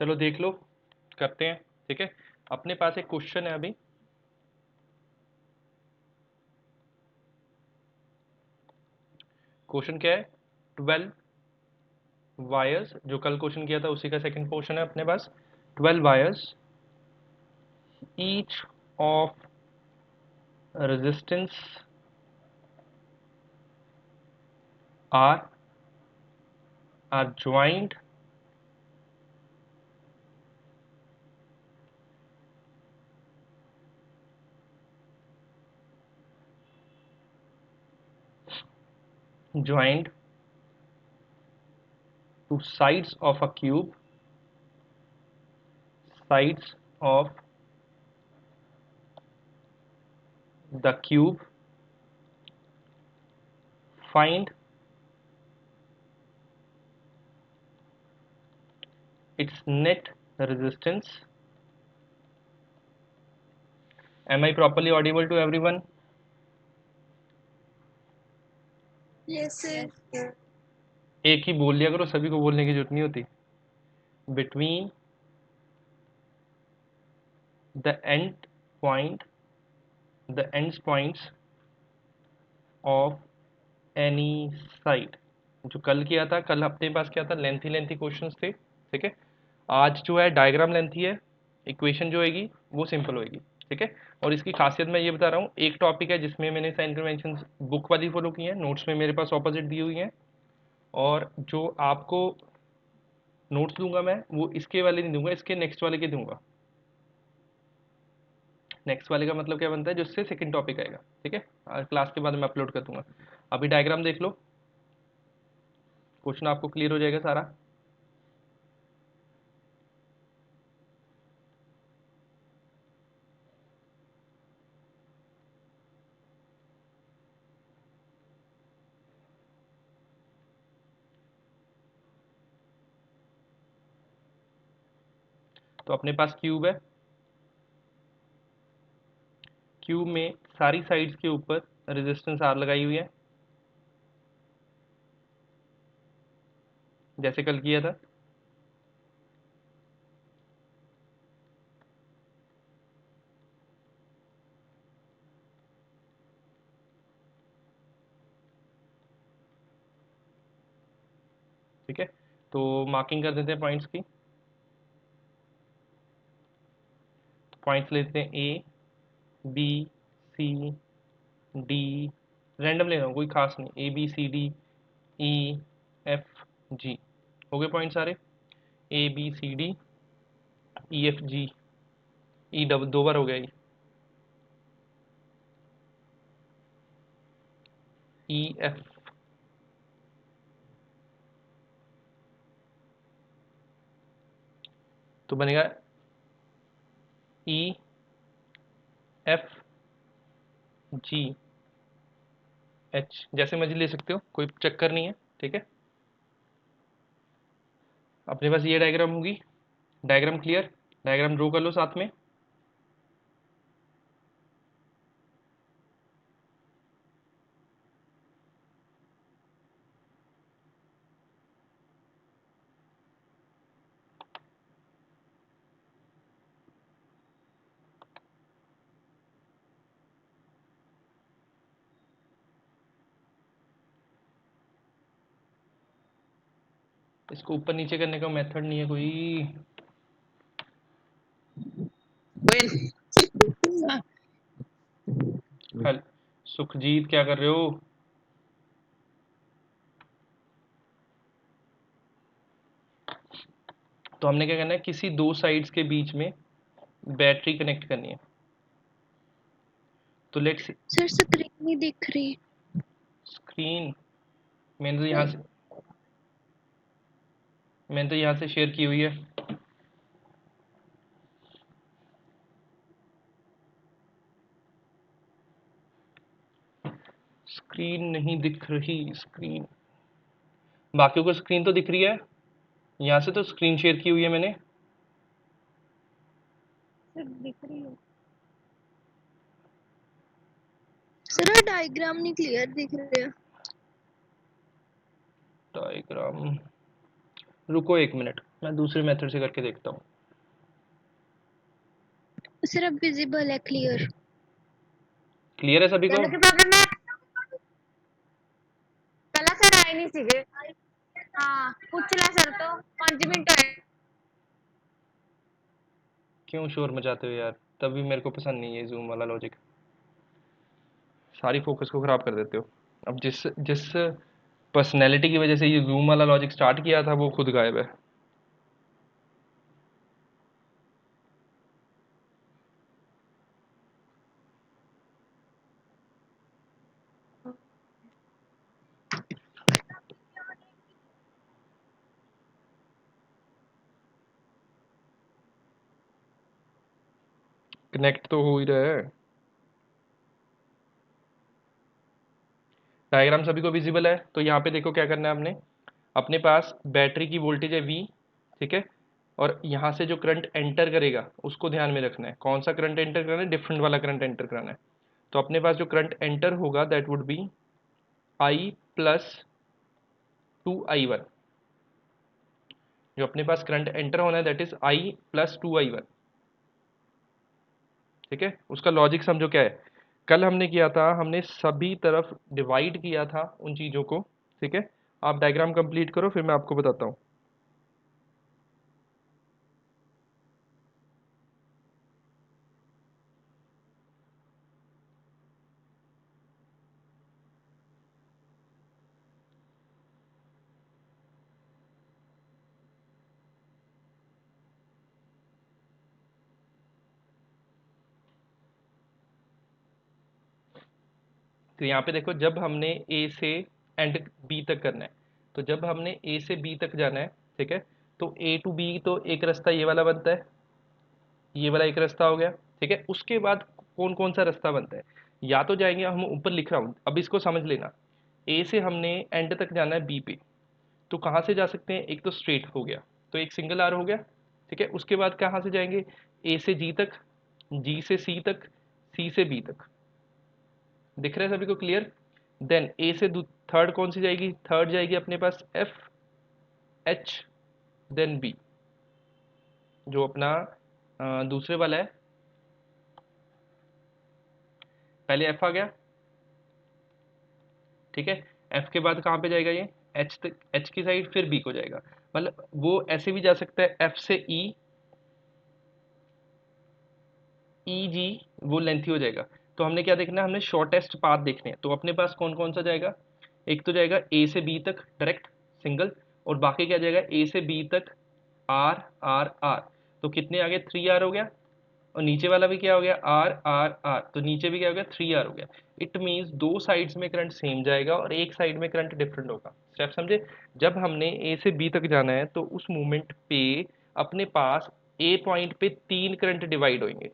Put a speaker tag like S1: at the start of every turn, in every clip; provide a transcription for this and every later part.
S1: चलो देख लो, करते हैं। ठीक है, अपने पास एक क्वेश्चन है अभी। क्वेश्चन क्या है? 12 वायर्स, जो कल क्वेश्चन किया था उसी का सेकंड पोर्शन है अपने पास। 12 wires, each of resistance are joined joined to sides of a cube, sides of the cube. Find its net resistance. Am I properly audible to everyone?
S2: Yes, sir.
S1: एक ही बोल लिया करो, सभी को बोलने की जरूरत नहीं होती। Between the ends points of any side। जो कल किया था, कल अपने पास क्या था, लेंथी क्वेश्चंस थे। ठीक है, आज जो है डायग्राम लेंथी है, इक्वेशन जो होगी वो सिंपल होगी। ठीक है, और इसकी खासियत मैं ये बता रहा हूँ, एक टॉपिक है जिसमें मैंने साइन इंटरवेंशन बुक वाली फॉलो की है, नोट्स में मेरे पास ऑपोजिट दी हुई है, और जो आपको नोट्स दूंगा मैं वो इसके वाले नहीं दूंगा, इसके नेक्स्ट वाले के दूंगा। नेक्स्ट वाले का मतलब क्या बनता है, जो इससे सेकंड टॉपिक आएगा। ठीक है, आज क्लास के बाद मैं अपलोड कर दूंगा। अभी डायग्राम देख लो, क्वेश्चन आपको क्लियर हो जाएगा सारा। तो अपने पास क्यूब है, क्यूब में सारी साइड्स के ऊपर रेजिस्टेंस आर लगाई हुई है, जैसे कल किया था। ठीक है, तो मार्किंग कर देते हैं पॉइंट्स की। पॉइंट्स लेते हैं A B C D, random ले रहा हूँ, कोई खास नहीं, A B C D E F G. हो गए पॉइंट सारे, A B C D E F G. E double दो बार हो गया, ई एफ। तो बनेगा ई एफ जी एच, जैसे मर्जी ले सकते हो, कोई चक्कर नहीं है। ठीक है, अपने पास ये डायग्राम होगी। Diagram clear? डायग्राम ड्रॉ कर लो साथ में। इसको ऊपर नीचे करने का मेथड नहीं है कोई। हल सुखजीत क्या कर रहे हो? तो हमने क्या करना है, किसी दो साइड्स के बीच में बैटरी कनेक्ट करनी है। तो लेट्स
S2: सर स्क्रीन नहीं दिख रही।
S1: स्क्रीन, मैंने तो यहाँ से शेयर की हुई है। स्क्रीन नहीं दिख रही, स्क्रीन, बाकियों को स्क्रीन तो दिख रही है, यहाँ से तो स्क्रीन शेयर की हुई है मैंने।
S2: सर दिख रही है सर, डायग्राम नहीं क्लियर दिख रहा है।
S1: डायग्राम, रुको एक मिनट। मैं दूसरे मेथड से करके देखता हूँ।
S2: सर अब विजिबल है, क्लियर।
S1: क्लियर है सभी को?
S3: के प्रॉब्लम में पहला सर आए नहीं सीखे। हाँ पूछ ला सर, तो 5 मिनट है।
S1: क्यों शोर मचाते हो यार? तभी मेरे को पसंद नहीं है जूम वाला लॉजिक, सारी फोकस को खराब कर देते हो। अब जिस जिस पर्सनैलिटी की वजह से ये जूम वाला लॉजिक स्टार्ट किया था वो खुद गायब है। कनेक्ट तो हो ही रहा है। डायग्राम सभी को विजिबल है? तो यहाँ पे देखो क्या करना है आपने। अपने पास बैटरी की वोल्टेज है V, ठीक है, और यहाँ से जो करंट एंटर करेगा उसको ध्यान में रखना है। कौन सा करंट एंटर कराना है? डिफरेंट वाला करंट एंटर कराना है। तो अपने पास जो करंट एंटर होगा that would be I plus 2I1। जो अपने पास करंट एंटर होना है that is I plus 2I1, ठीक है। उसका लॉजिक समझो क्या है। कल हमने किया था, हमने सभी तरफ डिवाइड किया था उन चीज़ों को, ठीक है। आप डायग्राम कंप्लीट करो फिर मैं आपको बताता हूँ। तो यहाँ पे देखो, जब हमने ए से एंड बी तक करना है, तो जब हमने ए से बी तक जाना है, ठीक है, तो ए टू बी तो एक रास्ता ये वाला बनता है, ये वाला एक रास्ता हो गया, ठीक है। उसके बाद कौन कौन सा रास्ता बनता है? या तो जाएंगे, हम ऊपर लिख रहा हूँ, अब इसको समझ लेना। ए से हमने एंड तक जाना है बी पे, तो कहाँ से जा सकते हैं? एक तो स्ट्रेट हो गया, तो एक सिंगल आर हो गया, ठीक है। उसके बाद कहाँ से जाएंगे? ए से जी तक, जी से सी तक, सी से बी तक। दिख रहा है सभी को? क्लियर? देन ए से थर्ड कौन सी जाएगी? थर्ड जाएगी अपने पास एफ, एच, देन बी, जो अपना दूसरे वाला है। पहले एफ आ गया, ठीक है। एफ के बाद कहाँ पे जाएगा ये? एच तक, एच की साइड, फिर बी को जाएगा। मतलब वो ऐसे भी जा सकता है, एफ से ई, ई जी, वो लेंथी हो जाएगा। तो हमने क्या देखना है? हमने शॉर्टेस्ट पाथ देखने हैं। तो अपने पास कौन कौन सा जाएगा? एक तो जाएगा ए से बी तक डायरेक्ट सिंगल, और बाकी क्या जाएगा? ए से बी तक आर, आर, आर। तो कितने आ गए? 3R हो गया। और नीचे वाला भी क्या हो गया? R, R, R. तो नीचे भी क्या हो गया? 3R हो गया। इट मीन्स दो साइड्स में करंट सेम जाएगा और एक साइड में करंट डिफरेंट होगा। स्टेप समझे? जब हमने ए से बी तक जाना है तो उस मोमेंट पे अपने पास ए पॉइंट पे तीन करंट डिवाइड होंगे,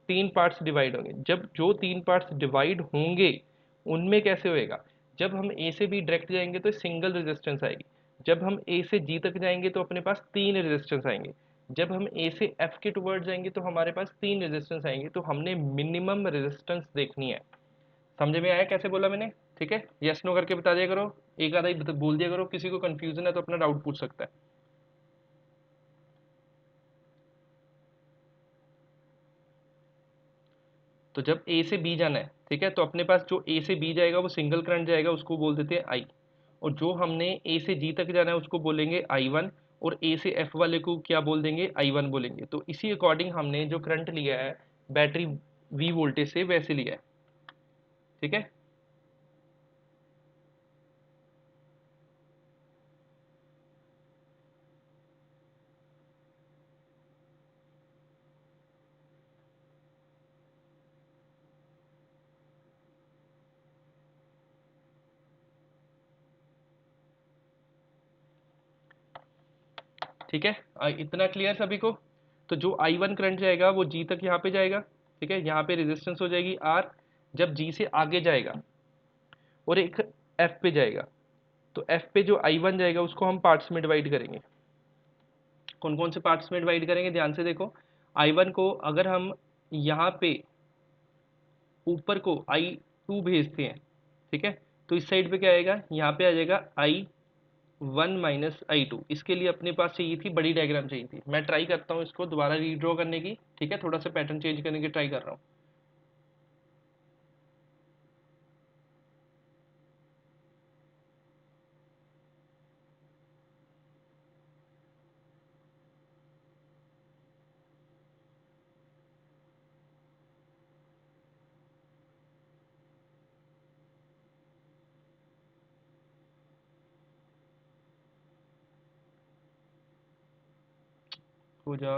S1: तीन पार्ट्स डिवाइड होंगे। जब जो तीन पार्ट्स डिवाइड होंगे उनमें कैसे होएगा? जब हम ए से बी डायरेक्ट जाएंगे तो सिंगल रेजिस्टेंस आएगी। जब हम ए से जी तक जाएंगे तो अपने पास तीन रेजिस्टेंस आएंगे। जब हम ए से एफ के टुवर्ड जाएंगे तो हमारे पास तीन रेजिस्टेंस आएंगे। तो हमने मिनिमम रेजिस्टेंस देखनी है। समझ में आया कैसे बोला मैंने? ठीक है, यस नो करके बता दिया करो, एक आधा ही बोल दिया करो। किसी को कंफ्यूजन है तो अपना डाउट पूछ सकता है। तो जब ए से बी जाना है, ठीक है, तो अपने पास जो ए से बी जाएगा वो सिंगल करंट जाएगा, उसको बोल देते हैं आई। और जो हमने ए से जी तक जाना है उसको बोलेंगे I1। और ए से एफ वाले को क्या बोल देंगे? I1 बोलेंगे। तो इसी अकॉर्डिंग हमने जो करंट लिया है बैटरी वी वोल्टेज से वैसे लिया है, ठीक है। ठीक है, इतना क्लियर सभी को? तो जो I1 करंट जाएगा वो जी तक यहाँ पे जाएगा, ठीक है। यहाँ पे रेजिस्टेंस हो जाएगी R। जब जी से आगे जाएगा और एक F पे जाएगा, तो F पे जो I1 जाएगा उसको हम पार्ट्स में डिवाइड करेंगे। कौन कौन से पार्ट्स में डिवाइड करेंगे? ध्यान से देखो। I1 को अगर हम यहाँ पे ऊपर को I2 भेजते हैं, ठीक है, तो इस साइड पे क्या आएगा? यहाँ पे आ जाएगा I 1 माइनस आई टू, इसके लिए अपने पास चाहिए थी बड़ी डायग्राम चाहिए थी। मैं ट्राई करता हूँ इसको दोबारा रीड्रॉ करने की, ठीक है, थोड़ा सा पैटर्न चेंज करने की ट्राई कर रहा हूँ। हो जा।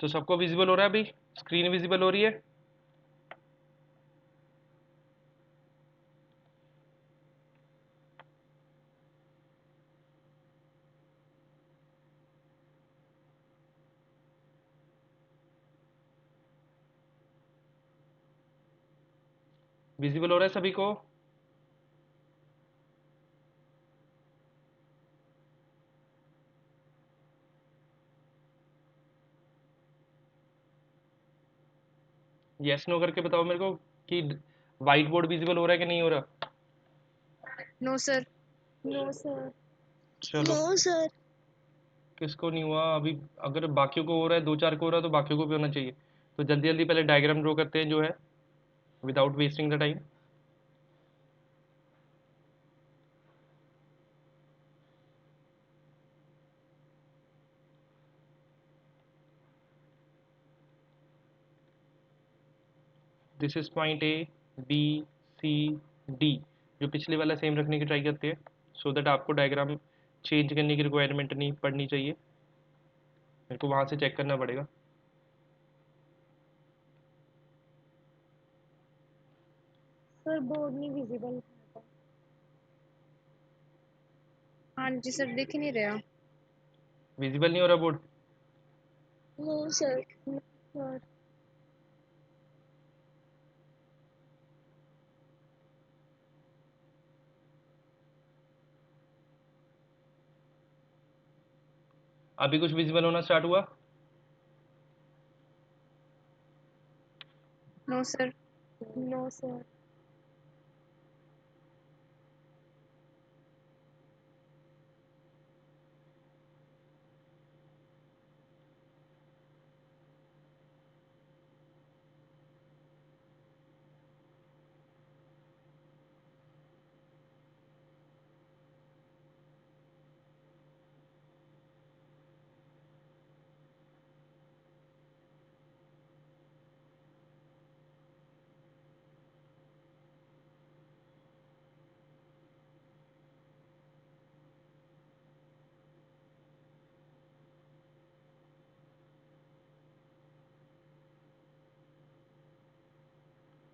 S1: तो सबको विजिबल हो रहा है अभी? स्क्रीन विजिबल हो रही है? विजिबल हो रहा है सभी को? यस नो करके बताओ मेरे को कि व्हाइट बोर्ड विजिबल हो रहा है कि नहीं हो रहा।
S3: No sir. No sir.
S1: चलो,
S2: नो सर।
S1: किसको नहीं हुआ अभी? अगर बाकियों को हो रहा है, दो चार को हो रहा है, तो बाकियों को भी होना चाहिए। तो जल्दी जल्दी पहले डायग्राम ड्रॉ करते हैं जो है, without wasting the time. This is point A, B, C, D. जो पिछले वाला सेम रखने की ट्राई करते हैं, सो दैट आपको डायग्राम चेंज करने की रिक्वायरमेंट नहीं पड़नी चाहिए। मेरे को वहाँ से चेक करना पड़ेगा।
S3: सर बोर्ड नहीं विजिबल। हाँ जी सर, दिख नहीं रहा।
S1: विजिबल नहीं हो रहा board?
S2: No sir. No sir.
S1: अभी कुछ विजिबल होना स्टार्ट हुआ?
S3: No sir. No sir.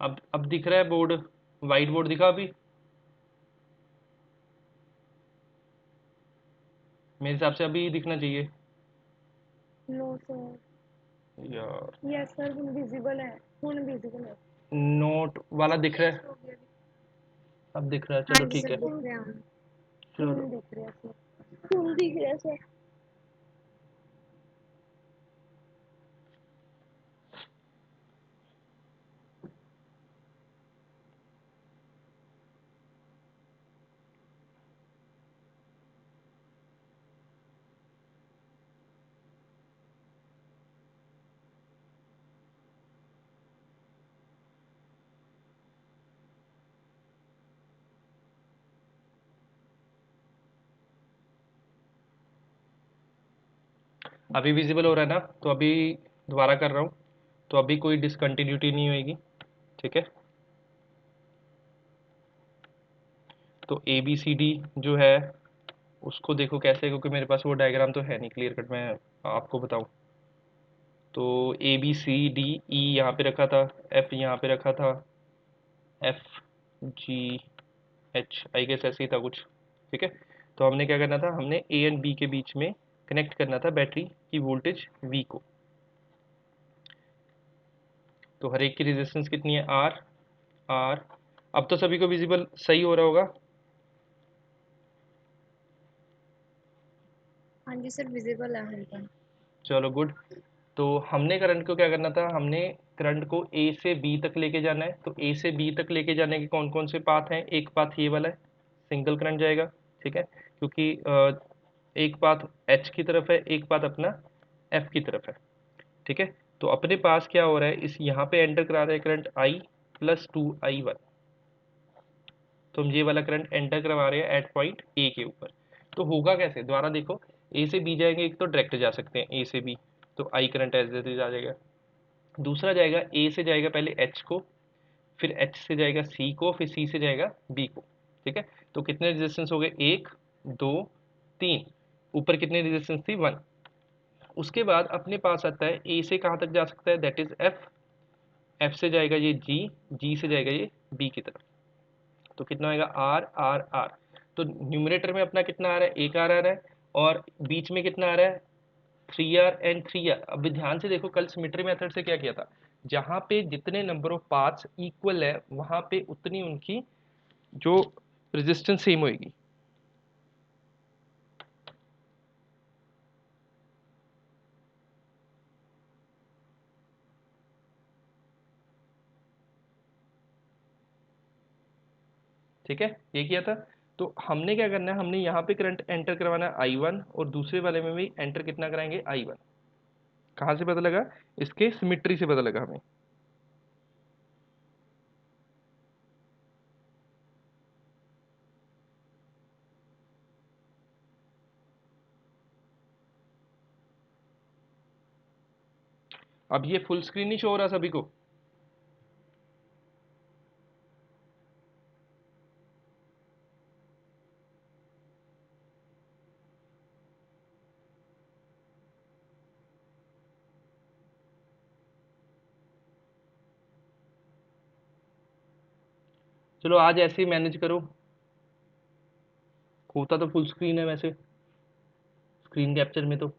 S1: अब दिख रहा है बोर्ड? वाइट बोर्ड दिखा अभी? मेरे हिसाब से अभी दिखना चाहिए।
S3: No sir.
S1: यार,
S3: यस सर, विजिबल है। हुन विजिबल है।
S1: नोट वाला दिख रहा है? अब दिख रहा है,
S3: हाँ
S1: चलो
S3: जी
S1: ठीक
S3: सर,
S1: है।
S3: दिख रहा है।
S1: चलो,
S3: हुन दिख रहा है सर।
S2: फुल दिख रहा है सर।
S1: अभी विजिबल हो रहा है ना? तो अभी दोबारा कर रहा हूँ, तो अभी कोई डिसकंटिन्यूटी नहीं होएगी, ठीक है। तो ए बी सी डी जो है उसको देखो कैसे, क्योंकि मेरे पास वो डायग्राम तो है नहीं क्लियर कट, मैं आपको बताऊं। तो ए बी सी डी, ई यहाँ पे रखा था, एफ यहाँ पे रखा था, F G H, I guess ऐसे ही था कुछ, ठीक है। तो हमने क्या करना था, हमने ए एंड बी के बीच में कनेक्ट करना था बैटरी की वोल्टेज वी को। तो हर एक की रेजिस्टेंस कितनी है? आर। आर। अब तो सभी को विजिबल सही हो रहा होगा?
S3: हाँ जी सर, विजिबल है हल्का।
S1: चलो गुड। तो हमने करंट को क्या करना था, हमने करंट को ए से बी तक लेके जाना है। तो ए से बी तक लेके जाने के कौन कौन से पाथ हैं, एक पाथ ये वाला है, सिंगल करंट जाएगा, ठीक है, क्योंकि एक पाथ एच की तरफ है, एक पाथ अपना एफ की तरफ है, ठीक है। तो अपने पास क्या हो रहा है, इस यहाँ पे एंटर करा रहे हैं करंट आई प्लस 2I1। तो हम ये वाला करंट एंटर करवा रहे हैं एट पॉइंट ए के ऊपर। तो होगा कैसे, द्वारा देखो, ए से बी जाएंगे, एक तो डायरेक्ट जा सकते हैं ए से बी, तो I current as it is आ जाएगा। दूसरा जाएगा ए से जाएगा पहले एच को, फिर एच से जाएगा सी को, फिर सी से जाएगा बी को, ठीक है। तो कितने रेजिस्टेंस हो गए, 1 2 3, ऊपर कितनी रेजिस्टेंस थी, 1। उसके बाद अपने पास आता है ए से कहाँ तक जा सकता है, दैट इज एफ, एफ से जाएगा ये जी, जी से जाएगा ये बी की तरफ। तो कितना होगा, आर आर आर। तो न्यूमरेटर में अपना कितना आ रहा है, एक आर आ रहा है, और बीच में कितना आ रहा है, 3R एंड 3R। अब ध्यान से देखो, कल सिमेट्री मेथड से क्या किया था, जहां पे जितने नंबर ऑफ पाथ्स इक्वल है वहां पे उतनी उनकी जो रेजिस्टेंस सेम होगी। ठीक है, ये किया था। तो हमने क्या करना है, हमने यहाँ पे करंट एंटर करवाना है I1, और दूसरे वाले में भी एंटर कितना कराएंगे, I1। कहाँ से पता लगा, इसके सिमेट्री से पता लगा हमें। अब ये फुल स्क्रीन नहीं शो हो रहा सभी को, चलो आज ऐसे ही मैनेज करो। होता तो फुल स्क्रीन है वैसे स्क्रीन कैप्चर में तो।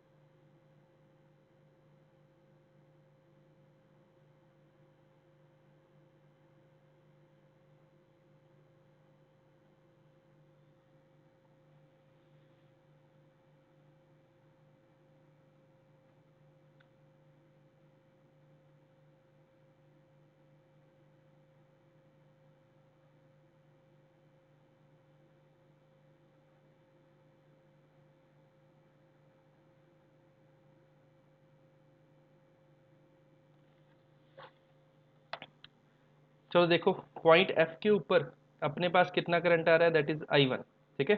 S1: चलो देखो, पॉइंट एफ के ऊपर अपने पास कितना करंट आ रहा है, दैट इज I1, ठीक है।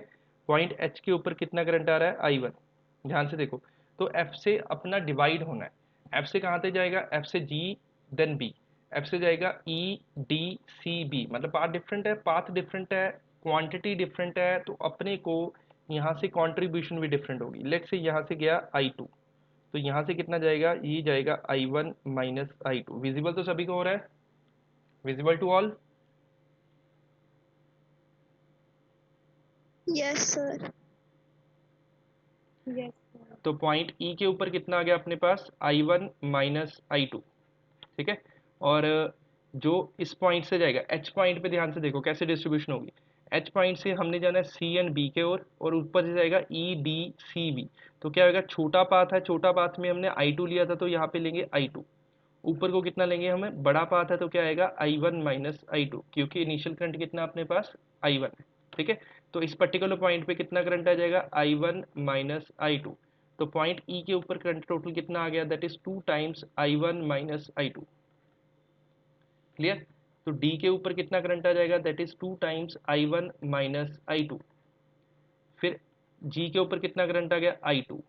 S1: पॉइंट एच के ऊपर कितना करंट आ रहा है, I1। ध्यान से देखो, तो एफ से अपना डिवाइड होना है। एफ से कहाँ तक जाएगा, एफ से जी देन बी, एफ से जाएगा ई डी सी बी। मतलब पाथ डिफरेंट है, पाथ डिफरेंट है, क्वांटिटी डिफरेंट है, तो अपने को यहाँ से कंट्रीब्यूशन भी डिफरेंट होगी। लेट से यहाँ से गया I2, तो यहाँ से कितना जाएगा, ये जाएगा I1 माइनस I2। विजिबल तो सभी को हो रहा है, visible to all.
S2: Yes sir.
S3: Yes.
S1: तो पॉइंट ई के ऊपर कितना आ गया अपने पास, I1 माइनस I2, ठीक है। और जो इस पॉइंट से जाएगा एच पॉइंट पे, ध्यान से देखो कैसे डिस्ट्रीब्यूशन होगी। एच पॉइंट से हमने जाना है सी एंड बी के और ऊपर से जाएगा ई डी सी बी। तो क्या होगा, छोटा पाथ है, छोटा पाथ में हमने I2 लिया था, तो यहाँ पे लेंगे I2। ऊपर को कितना लेंगे, हमें बड़ा पाथ है तो क्या आएगा, I1 माइनस I2, क्योंकि इनिशियल करंट कितना अपने पास, I1 है, ठीक है। तो इस पर्टिकुलर पॉइंट पे कितना करंट आ जाएगा, I1 माइनस I2। तो पॉइंट ई के ऊपर करंट टोटल कितना आ गया, that is 2 times I1 minus I2। Clear. तो डी के ऊपर कितना करंट आ जाएगा, that is 2 times I1 minus I2। फिर जी के ऊपर कितना करंट आ गया, I2,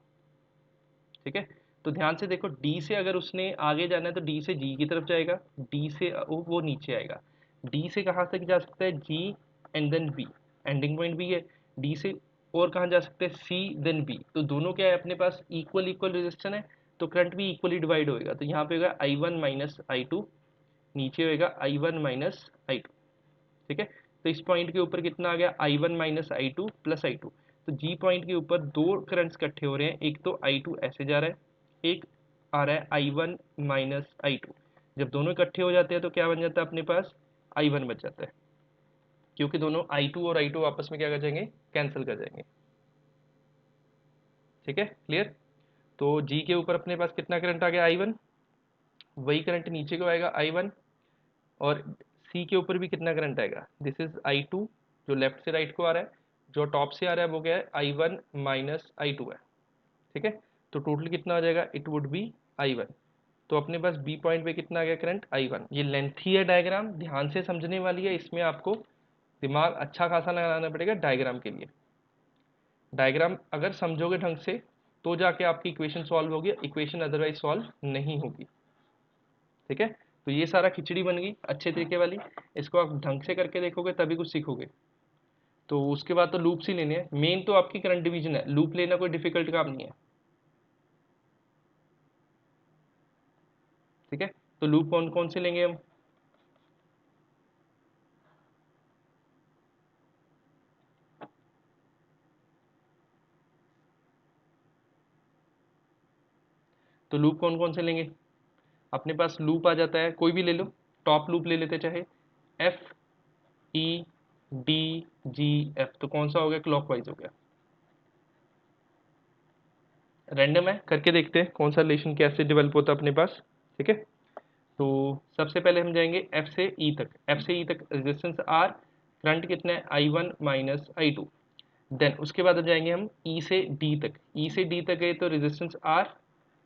S1: ठीक है। तो ध्यान से देखो, डी से अगर उसने आगे जाना है तो डी से जी की तरफ जाएगा, डी से वो नीचे आएगा। डी से कहाँ तक जा सकता है, G and then B, ending point B है। डी से और कहाँ जा सकते हैं, सी देन बी। तो दोनों क्या है अपने पास, इक्वल इक्वल रेजिस्टेंस है, तो करंट भी इक्वली डिवाइड होएगा। तो यहाँ पे होगा I1 माइनस I2, नीचे होएगा I1 माइनस I2, ठीक है। तो इस पॉइंट के ऊपर कितना आ गया, I1 minus I2 plus I2। तो जी पॉइंट के ऊपर दो करंट्स इकट्ठे हो रहे हैं, एक तो I2 ऐसे जा रहा है, एक आ रहा है I1 माइनस I2। जब दोनों इकट्ठे हो जाते हैं तो क्या बन जाता है अपने पास, I1 बच जाता है, क्योंकि दोनों I2 और I2 आपस में क्या कर जाएंगे, कैंसिल कर जाएंगे, ठीक है, क्लियर। तो जी के ऊपर अपने पास कितना करंट आ गया I1, वही करंट नीचे को आएगा I1, और सी के ऊपर भी कितना करंट आएगा, दिस इज I2 जो लेफ्ट से राइट को आ रहा है, जो टॉप से आ रहा है वो क्या है I1 माइनस I2 है, ठीक है। तो टोटल कितना हो जाएगा, इट वुड बी I1। तो अपने पास बी पॉइंट पे कितना आ गया करंट I1। ये लेंथी है डायग्राम, ध्यान से समझने वाली है, इसमें आपको दिमाग अच्छा खासा लगाना पड़ेगा डायग्राम के लिए। डायग्राम अगर समझोगे ढंग से तो जाके आपकी इक्वेशन सॉल्व होगी, इक्वेशन अदरवाइज सॉल्व नहीं होगी, ठीक है। तो ये सारा खिचड़ी बन गई अच्छे तरीके वाली, इसको आप ढंग से करके देखोगे तभी कुछ सीखोगे। तो उसके बाद तो लूप्स ही लेने हैं, मेन तो आपकी करंट डिवीजन है, लूप लेना कोई डिफिकल्ट काम नहीं है, ठीक है। तो लूप कौन कौन से लेंगे हम, तो लूप कौन कौन से लेंगे, अपने पास लूप आ जाता है, कोई भी ले लो, टॉप लूप ले लेते चाहे, F E D G F, तो कौन सा हो गया, क्लॉकवाइज हो गया, रैंडम है, करके देखते हैं कौन सा रिलेशन कैसे डेवलप होता है अपने पास, ठीक है। तो सबसे पहले हम जाएंगे एफ से ई तक, एफ से ई तक रेजिस्टेंस आर, करंट कितना है I1 माइनस I2। देन उसके बाद अब जाएंगे हम ई से डी तक, ई से डी तक गए तो रेजिस्टेंस आर,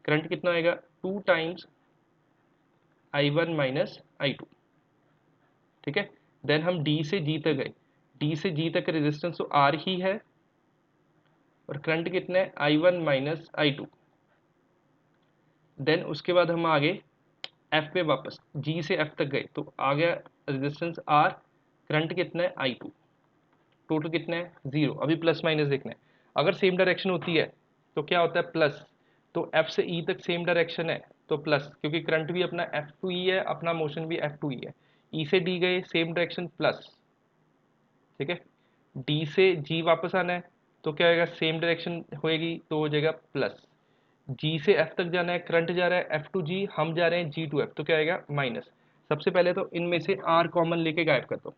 S1: करंट कितना आएगा 2 टाइम्स I1 माइनस I2, ठीक है। देन हम डी से जी तक गए, डी से जी तक रेजिस्टेंस तो आर ही है, और करंट कितना है I1 माइनस I2। देन उसके बाद हम आगे एफ पे वापस, जी से एफ तक गए तो आ गया रेजिस्टेंस आर, करंट कितना है I2, टोटल कितना है 0। अभी प्लस माइनस देखना है, अगर सेम डायरेक्शन होती है तो क्या होता है प्लस, तो एफ से ई तक सेम डायरेक्शन है तो प्लस, क्योंकि करंट भी अपना F2E है, अपना मोशन भी F2E है। ई से डी गए सेम डायरेक्शन प्लस, ठीक है। डी से जी वापस आना है तो क्या होगा, सेम डायरेक्शन होएगी तो हो जाएगा प्लस। जी से एफ तक जाना है, करंट जा रहा है F2G, हम जा रहे हैं G2F, तो क्या आएगा माइनस। सबसे पहले तो इनमें से आर कॉमन लेके गायब कर दो,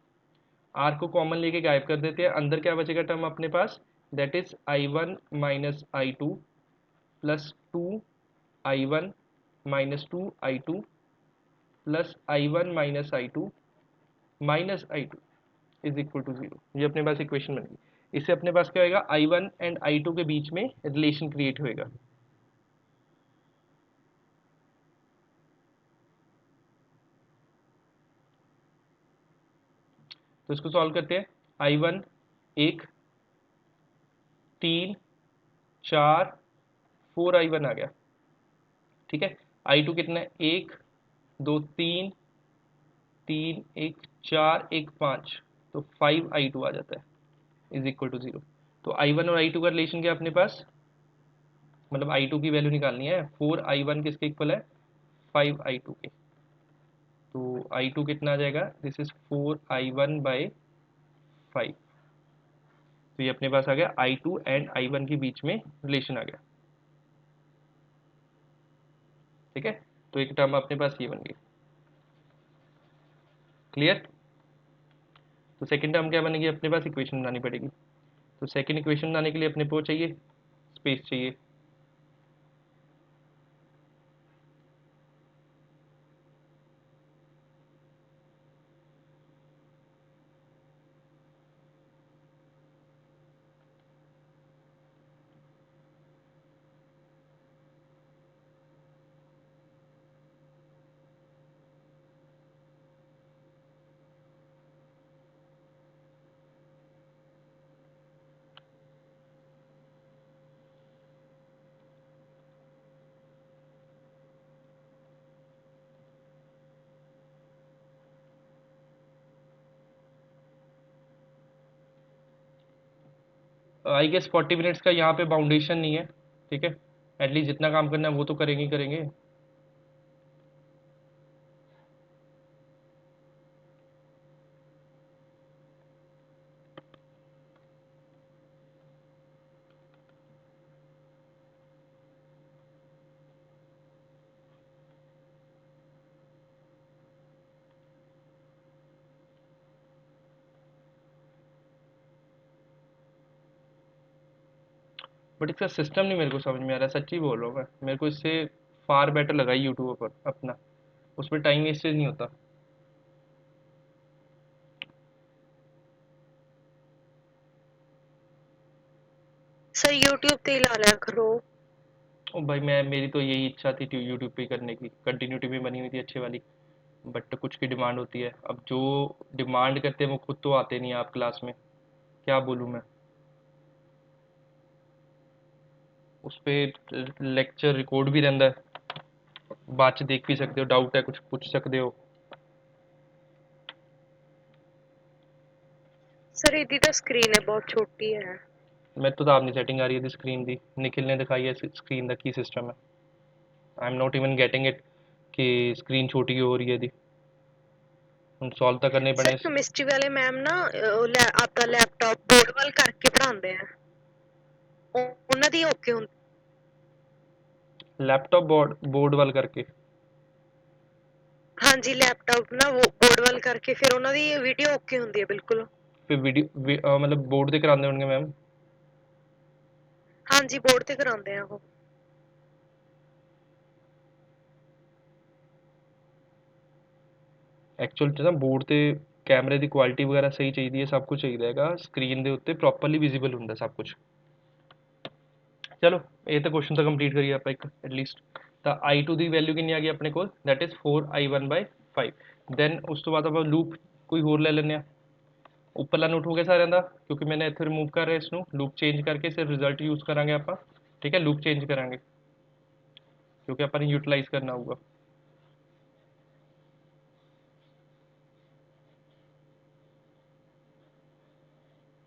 S1: आर को कॉमन लेके गायब कर देते हैं, अंदर क्या बचेगा टर्म अपने पास, that is I1 minus I2 plus 2I1 minus 2I2 plus I1 minus I2 minus I2 is equal to 0। ये अपने पास इक्वेशन बन गई। इससे अपने पास क्या होगा, I1 एंड I2 के बीच में रिलेशन क्रिएट होएगा। तो इसको सॉल्व करते हैं, I1 1 3 4 4I1 आ गया, ठीक है। I2 कितना है 1 2 3 3 1 4 1 5, तो 5I2 आ जाता है इज इक्वल टू 0। तो I1 और I2 का रिलेशन क्या है अपने पास, मतलब I2 की वैल्यू निकालनी है, 4I1 किसके इक्वल है 5I2 के, तो I2 कितना आ जाएगा, दिस इज 4I1 बाई 5। तो ये अपने पास आ गया I2 एंड I1 के बीच में रिलेशन आ गया, ठीक है। तो एक टर्म अपने पास ये बन गई, क्लियर। तो सेकंड टर्म क्या बनेगी, अपने पास इक्वेशन बनानी पड़ेगी। तो सेकंड इक्वेशन बनाने के लिए अपने को चाहिए स्पेस चाहिए, आई गेस 40 मिनट्स का यहाँ पे बाउंडेशन नहीं है, ठीक है। एटलीस्ट जितना काम करना है वो तो करेंगे ही करेंगे। बट इसका सिस्टम नहीं मेरे को समझ में आ रहा, सच्ची बोल रहा हूँ मैं, मेरे को इससे फार बेटर लगा यूट्यूब पर अपना, उसमें टाइम वेस्टेज नहीं होता।
S4: सर यूट्यूब पे ही ला लिया करो।
S1: ओ भाई मैं, मेरी तो यही इच्छा थी यूट्यूब पे करने की, कंटिन्यूटी भी बनी हुई थी अच्छी वाली, बट कुछ की डिमांड होती है, अब जो डिमांड करते हैं वो खुद तो आते नहीं आप क्लास में, क्या बोलूँ मैं। उस पर लेक्चर रिकॉर्ड भी रहता है, बाद च देख भी सकते हो, डाउट है कुछ पूछ सकते हो।
S4: सर इदी तो स्क्रीन है बहुत छोटी है।
S1: मैं तो आप नहीं सेटिंग आ रही है स्क्रीन दी, निखिल ने दिखाई है स्क्रीन का की सिस्टम है, I am not even getting it कि स्क्रीन छोटी क्यों हो रही है दी, हम सॉल्व तो करने
S4: सर
S1: पड़े।
S4: केमिस्ट्री वाले मैम ना आपका लैपटॉप बोर्ड वाल करके पढ़ाते हैं, ਉਹਨਾਂ ਦੀ ਓਕੇ ਹੁੰਦੀ।
S1: लैपटॉप बोर्ड वाल करके,
S4: ਹਾਂਜੀ ਲੈਪਟਾਪ ਨਾ वो बोर्ड वाल करके फिर ਉਹਨਾਂ ਦੀ ਵੀਡੀਓ ਓਕੇ ਹੁੰਦੀ ਹੈ ਬਿਲਕੁਲ।
S1: फिर वीडियो मतलब बोर्ड से कराते होंगे मैम।
S4: ਹਾਂਜੀ बोर्ड ਤੇ ਕਰਾਉਂਦੇ ਆ ਉਹ।
S1: एक्चुअल च ना बोर्ड ਤੇ कैमरे की क्वालिटी वगैरह सही चाहिए, सब कुछ चाहिए हैगा, स्क्रीन के उत्ते प्रॉपरली विजिबल होंगे सब कुछ। चलो ये तो क्वेश्चन तो कंप्लीट करिए आप एक एटलीस्ट। तो i2 की वैल्यू कितनी आ गई अपने को, दैट इज 4i1/5। दैन उस तो बाद आप लूप कोई होर ले लें, उपरला नोट हो गया सारे का, क्योंकि मैंने इतने रिमूव कर रहा है इसनों, लूप चेंज करके सिर्फ रिजल्ट यूज़ करांगे आप, ठीक है, लूप चेंज करांगे क्योंकि अपन यूटिलाइज करना होगा।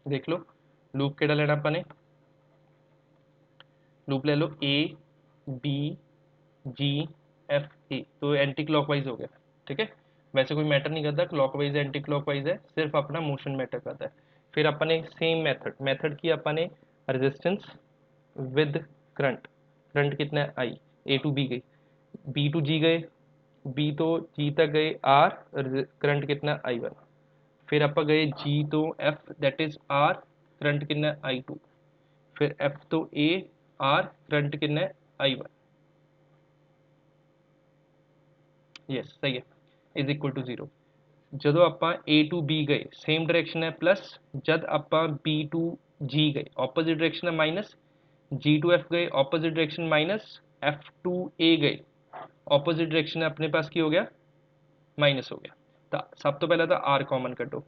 S1: देख लो लूप केड़ा लेना अपने, लूप ले लो A B ji F A, तो एंटी क्लॉकवाइज हो गया, ठीक है। वैसे कोई मैटर नहीं करता क्लॉकवाइज है एंटी क्लॉकवाइज है, सिर्फ अपना मोशन मैटर करता है। फिर अपने सेम मेथड मेथड की अपने रेजिस्टेंस विद करंट, करंट कितना है आई, ए टू बी गई, बी टू जी गए, बी तो जी तक गए आर, करंट कितना आई वन, फिर आप गए जी तो F that is R, current कितना आई टू, फिर एफ तो ए आर, करंट कितना आई वन, यस सही है, इज इक्वल टू जीरो। ਜਦੋਂ ਆਪਾਂ A to B ਗਏ ਸੇਮ ਡਾਇਰੈਕਸ਼ਨ ਹੈ ਪਲੱਸ, ਜਦ ਆਪਾਂ B to G ਗਏ ਆਪੋਜ਼ਿਟ ਡਾਇਰੈਕਸ਼ਨ ਹੈ ਮਾਈਨਸ, G to F ਗਏ opposite direction minus, F to A ਗਏ ਆਪੋਜ਼ਿਟ ਡਾਇਰੈਕਸ਼ਨ ਆਪਣੇ ਪਾਸ ਕੀ ਹੋ ਗਿਆ ਮਾਈਨਸ ਹੋ ਗਿਆ। ਤਾਂ ਸਭ ਤੋਂ ਪਹਿਲਾਂ ਤਾਂ R ਕਾਮਨ ਕੱਢੋ,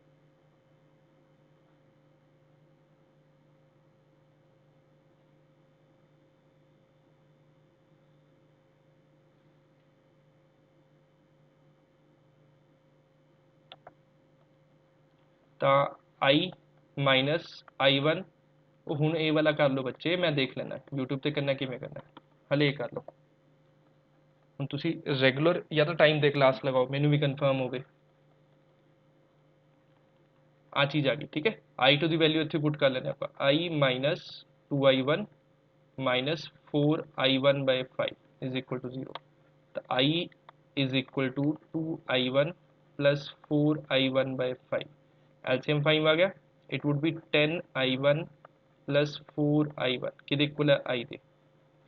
S1: ਤਾਂ I ਮਾਈਨਸ I1, ਉਹ ਹੁਣ ਇਹ ਵਾਲਾ ਕਰ ਲਓ ਬੱਚੇ, ਮੈਂ ਦੇਖ ਲੈਣਾ YouTube ਤੇ ਕਰਨਾ ਕਿਵੇਂ ਕਰਨਾ, ਹਲੇ ਇਹ ਕਰ ਲਓ। ਹੁਣ ਤੁਸੀਂ ਰੈਗੂਲਰ ਜਾਂ ਤਾਂ ਟਾਈਮ ਦੇ ਕਲਾਸ ਲਗਾਓ, ਮੈਨੂੰ ਵੀ ਕਨਫਰਮ ਹੋਵੇ आ चीज़ आ गई, ठीक है। आई टू की वैल्यू इतने पुट कर लेने आप, I minus 2i1 minus 4i1/5 is equal to 0। तो I is equal to 2i1 plus 4i1/5, LCM 5 आ गया, it would be 10i1 plus 4i1 कि इक्वल है आई दे,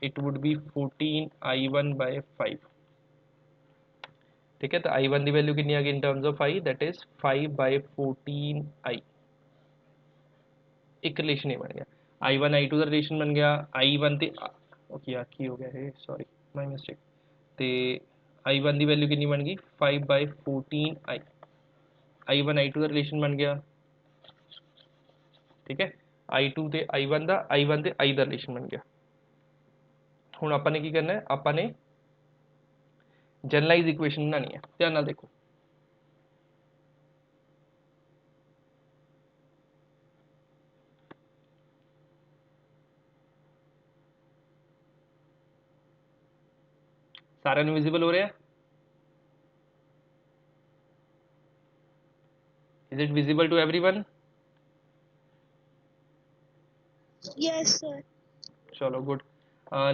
S1: इट वुड बी 14i1/5, ठीक है। तो आई वन की वैल्यू कितनी आ गई in terms of I, that is 5/14i, एक रिलेशन ही बन गया, i1 i2 का रिलेशन बन गया, i1 ਤੇ ओके यार की हो गया है सॉरी माय मिस्टेक, ਤੇ i1 ਦੀ वैल्यू कितनी बन गई 5/14i, i1 i2 ਦਾ ਰਿਲੇਸ਼ਨ ਬਣ ਗਿਆ, ठीक है, i2 ਤੇ i1 ਦਾ, i1 ਤੇ i ਦਾ ਰਿਲੇਸ਼ਨ ਬਣ ਗਿਆ। ਹੁਣ ਆਪਾਂ ਨੇ ਕੀ ਕਰਨਾ ਹੈ, ਆਪਾਂ ਨੇ ਜਨਰਲਾਈਜ਼ ਇਕੁਏਸ਼ਨ ਬਣਾਣੀ ਹੈ, ਧਿਆਨ ਨਾਲ ਦੇਖੋ। सारे विजिबल हो रहा है, is it visible to everyone?
S2: Yes sir.
S1: चलो गुड,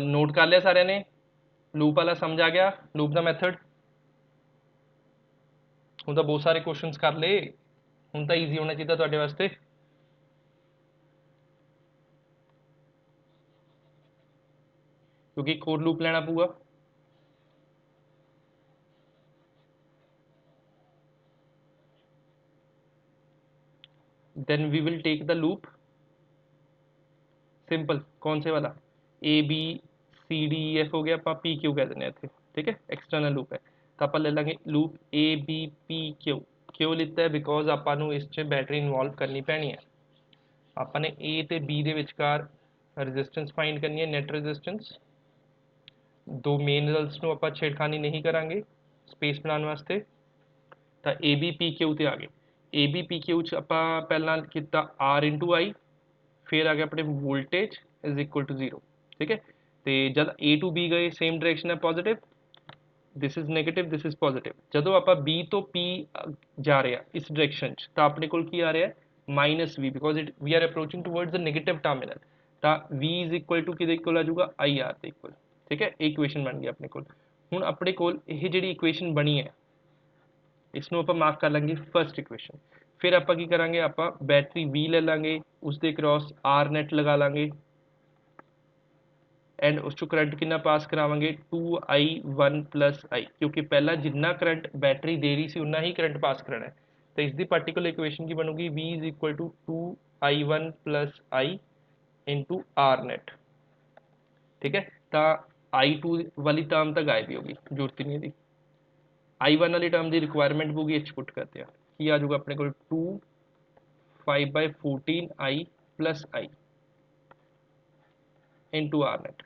S1: नोट कर लिया सारे ने, लूप वाला समझ आ गया, लूप का मैथड ਹੁਣ ਤਾਂ ਬਹੁਤ ਸਾਰੇ ਕੁਐਸਚਨਸ ਕਰ ਲਏ, ਹੁਣ ਤਾਂ ਈਜ਼ੀ ਹੋਣਾ ਚਾਹੀਦਾ ਤੁਹਾਡੇ ਵਾਸਤੇ। क्योंकि एक होर लूप लेना पऊगा। Then we will take the loop simple, कौन से वाला, A B C D E F हो गया, ਆਪਾਂ पी क्यू कह देने ਇੱਥੇ, ठीक है, एक्सटर्नल लूप है। तो ਆਪਾਂ ਲੈ ਲਾਂਗੇ loop A B P Q. क्यों लिखता है, बिकॉज ਆਪਾਂ ਨੂੰ ਇਸ 'ਚ ਬੈਟਰੀ ਇਨਵੋਲਵ ਕਰਨੀ ਪੈਣੀ ਹੈ। ਆਪਾਂ ਨੇ ए ਤੇ बी ਦੇ ਵਿਚਕਾਰ ਰੈਜ਼ਿਸਟੈਂਸ ਫਾਈਂਡ ਕਰਨੀ ਹੈ, ਨੈਟ ਰੈਜ਼ਿਸਟੈਂਸ। ਦੋ ਮੇਨ ਰਿਜ਼ਲਟਸ ਨੂੰ ਆਪਾਂ ਛੇੜਖਾਨੀ ਨਹੀਂ ਕਰਾਂਗੇ ਸਪੇਸ ਬਣਾਉਣ ਵਾਸਤੇ। ਤਾਂ ए बी पी क्यू ਤੇ ਆ ਗਏ। ए बी पी क्यू 'ਚ ਆਪਾਂ ਪਹਿਲਾਂ ਕੀਤਾ R इंटू आई, फिर आ गया अपने वोल्टेज इज इक्वल टू 0, ठीक है। तो जब ए टू बी गए सेम डायरेक्शन है positive, this is negative, this is positive. जो आप बी तो पी जा रहे हैं इस डायरेक्शन तो अपने को आ रहा है minus V, because it we are approaching towards the negative terminal. तो वी इज इक्वल टू कि इक्वल आ जाऊगा आई आर के इक्वल, ठीक है। इक्वेशन बन गया अपने को। हुण अपने को ये जी इक्वेशन बनी है इसनों आप मार्क कर लेंगे फर्स्ट इक्वेशन। फिर आप की करेंगे, आप बैटरी वी ले लेंगे, उसके क्रॉस आर नैट लगा लेंगे एंड उस चो करंट कितना पास करावांगे 2i1 प्लस आई, क्योंकि पहला जिन्ना करंट बैटरी दे रही सी उन्ना ही करंट पास कराना है। तो इसकी पार्टिकुलर इक्वेशन की बनूगी v is equal to 2i1 plus I into R net, ठीक है। तो i2 वाली टर्म तो गायब ही होगी, जरूरत ही नहीं थी। i1 वाली टर्म की रिक्वायरमेंट होगी एच पुट करते हैं, की आ जाऊगा अपने को 2 5/14 I plus I into R net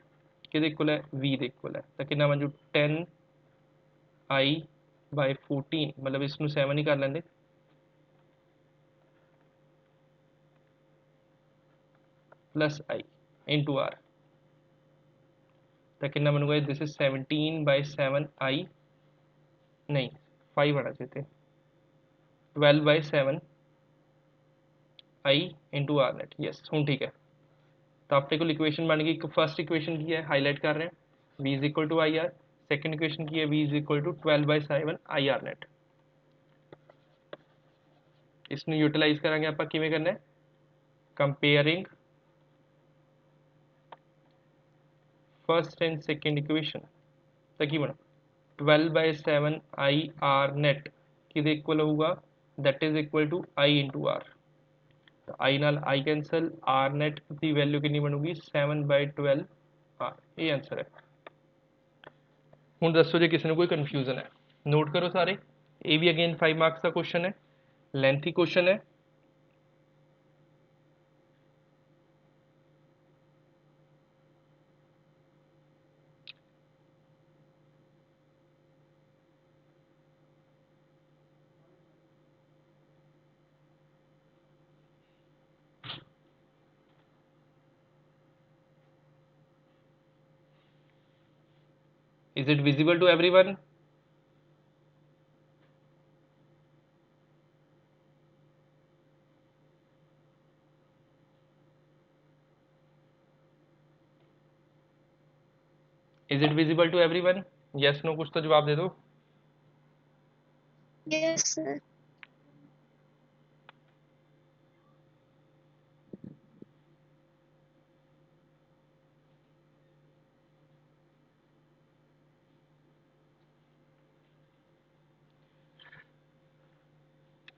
S1: कि इक्वल है वी के इक्वल है। तो कि बन जू 10i/14, मतलब इसमें 7 ही कर लेंगे, प्लस आई इंटू आर। तो कि बनूगा, दिस इज 17/7 आई, नहीं 5 आना चाहिए, 12/7 आई इंटू आर नेट, यस हूँ ठीक है। तो अपने को इक्वेशन बन गई, फर्स्ट इक्वेशन की है हाईलाइट कर रहे हैं, v is equal to I R. Second equation की है v is equal to 12/7 I R net. इसमें यूटिलाइज करेंगे आप किमें करना है, comparing first and second equation. तो की बना 12/7 आई आर नेट कि इक्वल होगा, that is equal to I into R. तो आई नाल आई कैंसल, आर नेट की वैल्यू कितनी बनूगी 7/12 आर, ये आंसर है। हूँ दसो जो किसी को कोई कन्फ्यूजन है, नोट करो सारे। ये भी अगेन 5 मार्क्स का क्वेश्चन है, लेंथी क्वेश्चन है। Is it visible to everyone? Is it visible to everyone? Yes, no, कुछ तो जवाब दे दो।
S2: Yes, sir.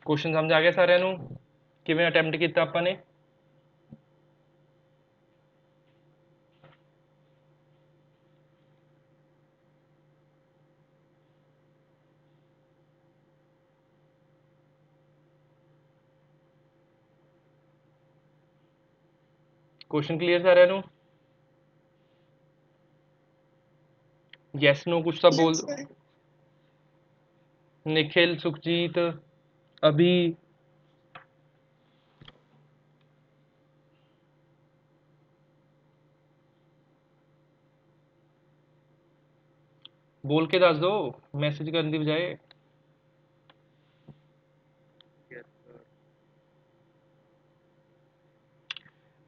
S1: क्वेश्चन समझ आ गया सारे नू किवें अटैम्प्ट किया आपां ने। क्वेश्चन क्लियर सारे नू? यस नो कुछ तो बोल
S2: Yes,
S1: दो।
S2: sir.
S1: निखिल, सुखजीत, अभी, बोल के दस दो, मैसेज करने की बजाय।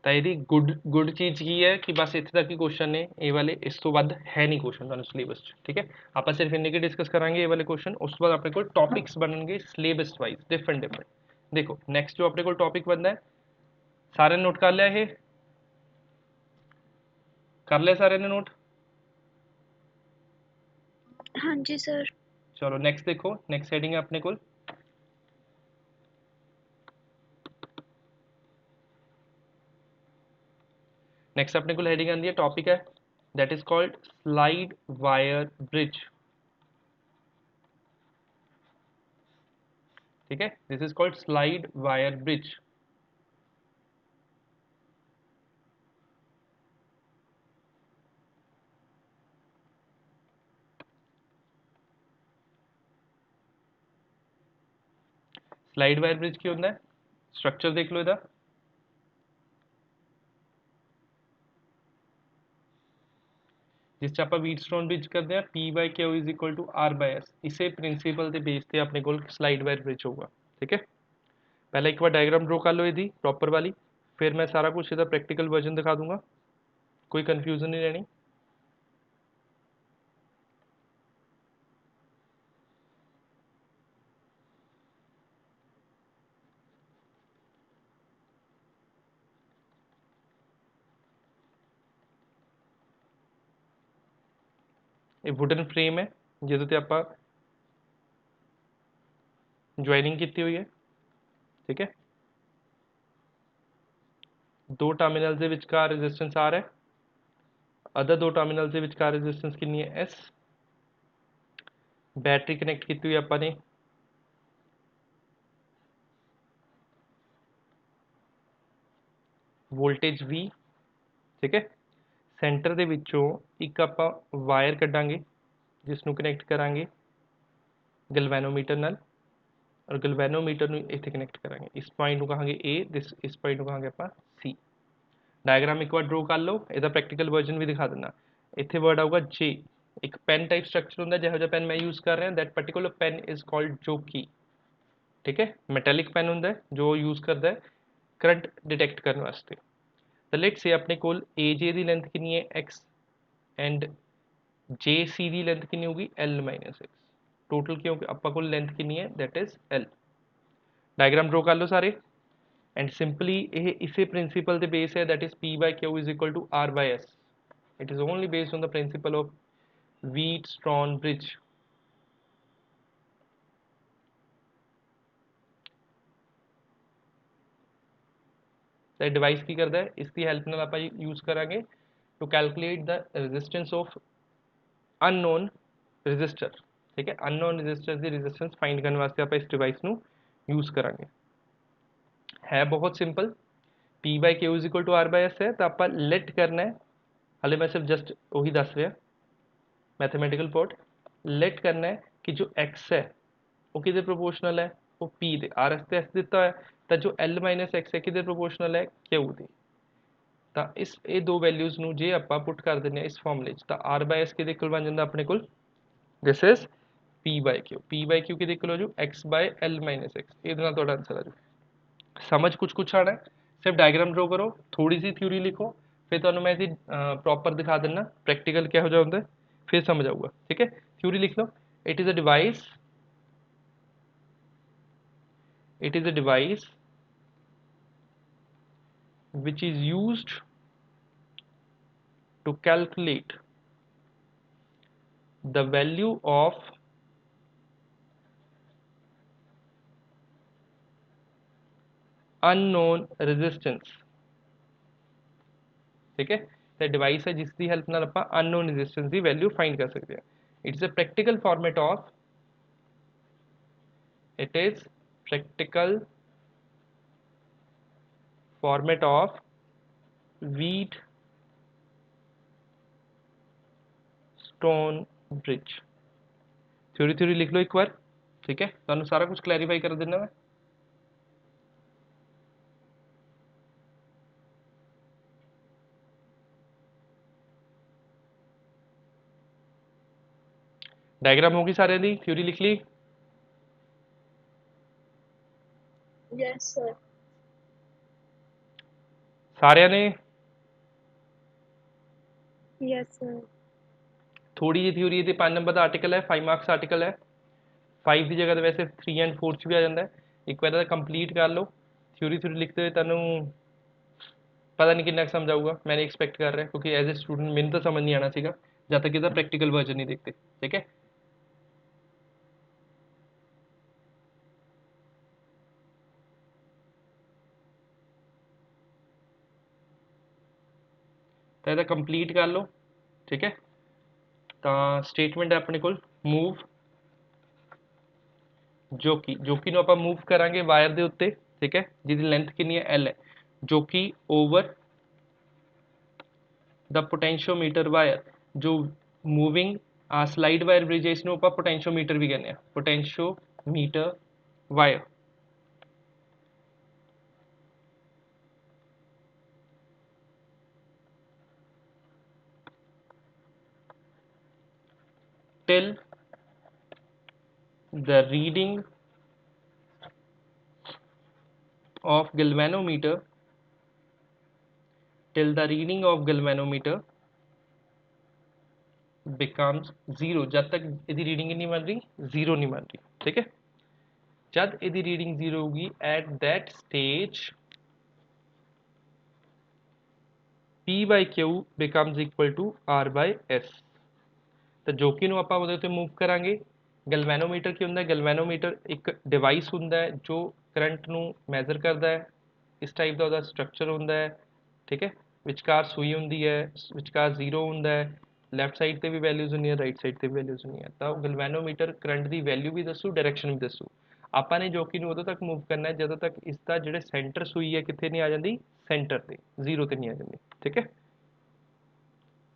S1: तो यदि गुड चीज़ की है कि बस इतने तक ही क्वेश्चन ने ये वाले, इस तो बाद है नहीं क्वेश्चन तुहानू सिलेबस, ठीक है। आप सिर्फ इन्ने के डिस्कस करांगे ये वाले क्वेश्चन, उस बाद अपने को टॉपिक्स बनने सिलेबस वाइज डिफरेंट। देखो नेक्स्ट जो अपने को टॉपिक बनना है, सारे नोट कर लिया, ये कर लिया सारे ने नोट।
S2: हाँ जी सर।
S1: चलो नेक्स्ट देखो, नेक्स्ट हेडिंग है अपने को, नेक्स्ट अपने को हेडिंग आती है, टॉपिक है that is called slide wire bridge. ठीक है, this is called slide wire bridge. Slide wire bridge की होता है, स्ट्रक्चर देख लो इधर, जिस ਆਪਾਂ ਵੀਟਸਟੋਨ ਬ੍ਰਿਜ ਕਰਦੇ ਆ P/Q is equal to R/S, इसे प्रिंसिपल ਦੇ ਬੇਸ ਤੇ ਆਪਣੇ ਕੋਲ ਸਲਾਈਡ ਵਾਇਰ ਬ੍ਰਿਜ ਹੋਊਗਾ। ठीक है, पहले एक बार डायग्राम ड्रॉ कर लो यदि प्रॉपर वाली, फिर मैं सारा कुछ इधर प्रैक्टिकल वर्जन दिखा दूंगा, कोई कंफ्यूजन नहीं रहनी। ਇਹ ਵੁਡਨ फ्रेम है ਜਿਹਦੇ ਤੇ ਆਪਾਂ ज्वाइनिंग ਕੀਤੀ ਹੋਈ है। ठीक है, दो टर्मिनल ਦੇ ਵਿਚਕਾਰ रेजिस्टेंस R है, अदर दो टर्मिनल ਦੇ ਵਿਚਕਾਰ रेजिस्टेंस कितनी है S, बैटरी कनेक्ट की हुई ਆਪਾਂ ਨੇ, वोल्टेज V। ठीक है, सेंटर ਦੇ ਵਿੱਚੋਂ ਇੱਕ ਆਪਾਂ ਵਾਇਰ ਕੱਢਾਂਗੇ ਜਿਸ ਨੂੰ ਕਨੈਕਟ ਕਰਾਂਗੇ ਗਲਵੈਨੋਮੀਟਰ ਨਾਲ, और गलवैनोमीटर ਨੂੰ ਇੱਥੇ ਕਨੈਕਟ ਕਰਾਂਗੇ, ਇਸ ਪੁਆਇੰਟ ਨੂੰ ਕਹਾਂਗੇ A, ਇਸ ਪੁਆਇੰਟ ਨੂੰ ਕਹਾਂਗੇ ਆਪਾਂ C। डायग्राम एक बार ड्रॉ कर लो, ਇਹਦਾ प्रैक्टिकल वर्जन भी दिखा देना। ਇੱਥੇ वर्ड ਆਊਗਾ J, एक पेन टाइप स्ट्रक्चर ਹੁੰਦਾ ਜਿਹੋ ਜਿਹਾ पेन मैं यूज कर रहा that particular pen is called jockey. ठीक है, मैटेलिक पेन ਹੁੰਦਾ जो यूज करता है करंट डिटेक्ट करने वास्ते। तो लेट्स से अपने कोल AJ ਦੀ ਲੈਂਥ ਕਿੰਨੀ ਹੈ X and JC the length ਕਿੰਨੀ ਹੋਗੀ L-X। टोटल क्योंकि ਆਪਾਂ ਕੋਲ ਲੈਂਥ ਕਿੰਨੀ ਹੈ that is L। Diagram draw कर लो सारे एंड सिंपली ये इसे प्रिंसिपल the base है that is P/Q is equal to R/S। it is only based on the principle of Wheatstone bridge। तो डिवाइस की करता है, इसकी हेल्प नाल आप यूज करांगे to calculate the resistance of unknown resistor. ठीक है, अननोन रजिस्टर की रेजिस्टेंस फाइंड करने वास्ते आप इस डिवाइस ਨੂੰ यूज करांगे। है बहुत simple, P/Q is equal to R/S है, तो आप लेट करना है, हाले मैं सिर्फ जस्ट वही दस रहा मैथमेटिकल पार्ट, लेट करना है कि जो x है वो किधे प्रोपोर्शनल है, वो P दे RS ਤੇ S ਦਿੱਤਾ ਹੈ, ਤਾਂ ਜੋ L-X ਹੈ ਕਿਧੇ प्रोपोर्शनल है Q ਦੇ। ਤਾਂ ਇਸ ਇਹ ਦੋ ਵੈਲਿਊਜ਼ ਨੂੰ ਜੇ ਆਪਾਂ ਪੁੱਟ ਕਰ ਦਿੰਦੇ ਆ ਇਸ ਫਾਰਮੂਲੇ 'ਚ, ਤਾਂ R/S ਕਿਹਦੇ ਇਕੁਅਲ ਬਣ ਜਾਂਦਾ ਆਪਣੇ ਕੋਲ, ਦਿਸ ਇਜ਼ P/Q। P/Q ਕਿਹਦੇ ਇਕੁਅਲ ਹੋ ਜੂ X/L-X। ਇਹਦੇ ਨਾਲ ਤੁਹਾਡਾ ਆਨਸਰ ਆ ਜੂ। समझ कुछ कुछ आना है, सिर्फ डायग्राम ड्रॉ करो, थोड़ी सी थ्योरी लिखो, फिर तो मैं इसी प्रॉपर दिखा देना प्रैक्टिकल क्या हो जाता है, फिर समझ आऊगा। ठीक है, थ्योरी लिख लो। It is a device, it is a device which is used to calculate the value of unknown resistance। ठीक है, तो डिवाइस है जिसकी हेल्प नाल ਆਪਾਂ अननोन रेजिस्टेंस की वैल्यू फाइंड कर सकते हैं। It's a practical format of, it is practical format of Wheatstone bridge। Theory theory लिख लो एक बार। ठीक है, ਤੁਹਾਨੂੰ सारा कुछ क्लैरिफाई कर देना मैं। डायग्राम होगी सारे दी, थ्योरी लिख ली।
S2: Yes sir.
S1: सारे ने
S2: यस सर।
S1: थोड़ी जी थ्योरी ये 5 नंबर का आर्टिकल है, 5 मार्क्स आर्टिकल है, 5 की जगह तो वैसे 3 एंड 4 च भी आ जाता है। एक बार कंप्लीट कर लो, थ्योरी थ्योरी लिखते हुए तेन पता नहीं कितना समझ आऊगा, मैं एक्सपैक्ट कर रहा क्योंकि एज ए स्टूडेंट मैंने तो समझ नहीं आना सीगा जब तक इसका प्रैक्टिकल वर्जन नहीं देखते। ठीक है, तो यह कंप्लीट कर लो, ठीक है। तो स्टेटमेंट है अपने को मूव जोकी ਨੂੰ ਆਪਾਂ मूव करांगे वायर ਦੇ ਉੱਤੇ, ठीक है, जिसकी लेंथ कितनी है L है, जोकी ओवर द पोटेंशियोमीटर वायर, जो मूविंग स्लाइड वायर ब्रिज है इसਨੂੰ ਆਪਾਂ पोटेंशियोमीटर भी कहने हैं, potentiometer wire. till the reading of galvanometer becomes zero, जब तक इसकी रीडिंग नहीं बन रही, जीरो नहीं बन रही, ठीक है। जब इसकी रीडिंग जीरो होगी at that stage P by Q becomes equal to R by S। तो जोकी ਨੂੰ ਆਪਾਂ ਉਹਦੇ ਉੱਤੇ मूव करांगे। ਗੈਲਵੈਨੋਮੀਟਰ ਕੀ ਹੁੰਦਾ ਹੈ? ਗੈਲਵੈਨੋਮੀਟਰ ਇੱਕ ਡਿਵਾਈਸ ਹੁੰਦਾ ਹੈ ਜੋ ਕਰੰਟ ਨੂੰ ਮੈਜ਼ਰ ਕਰਦਾ ਹੈ। ਇਸ ਟਾਈਪ ਦਾ ਉਹਦਾ ਸਟਰਕਚਰ ਹੁੰਦਾ ਹੈ, ਠੀਕ ਹੈ। ਵਿਚਕਾਰ ਸੂਈ ਹੁੰਦੀ ਹੈ, ਵਿਚਕਾਰ ਜ਼ੀਰੋ ਹੁੰਦਾ ਹੈ, ਲੈਫਟ ਸਾਈਡ ਤੇ ਵੀ ਵੈਲਿਊਜ਼ ਹੁੰਦੀਆਂ, ਰਾਈਟ ਸਾਈਡ ਤੇ ਵੀ ਵੈਲਿਊਜ਼ ਹੁੰਦੀਆਂ। ਤਾਂ ਗੈਲਵੈਨੋਮੀਟਰ ਕਰੰਟ ਦੀ ਵੈਲਿਊ ਵੀ ਦੱਸੂ, ਡਾਇਰੈਕਸ਼ਨ ਵੀ ਦੱਸੂ। ਆਪਾਂ ਨੇ ਜੋਕੀ ਨੂੰ ਉਦੋਂ ਤੱਕ मूव करना है ਜਦੋਂ ਤੱਕ ਇਸ ਦਾ ਜਿਹੜੇ ਸੈਂਟਰ ਸੂਈ ਹੈ ਕਿੱਥੇ ਨਹੀਂ ਆ ਜਾਂਦੀ, ਸੈਂਟਰ ਤੇ, ਜ਼ੀਰੋ ਤੇ ਨਹੀਂ ਆ ਜਾਂਦੀ, ठीक है।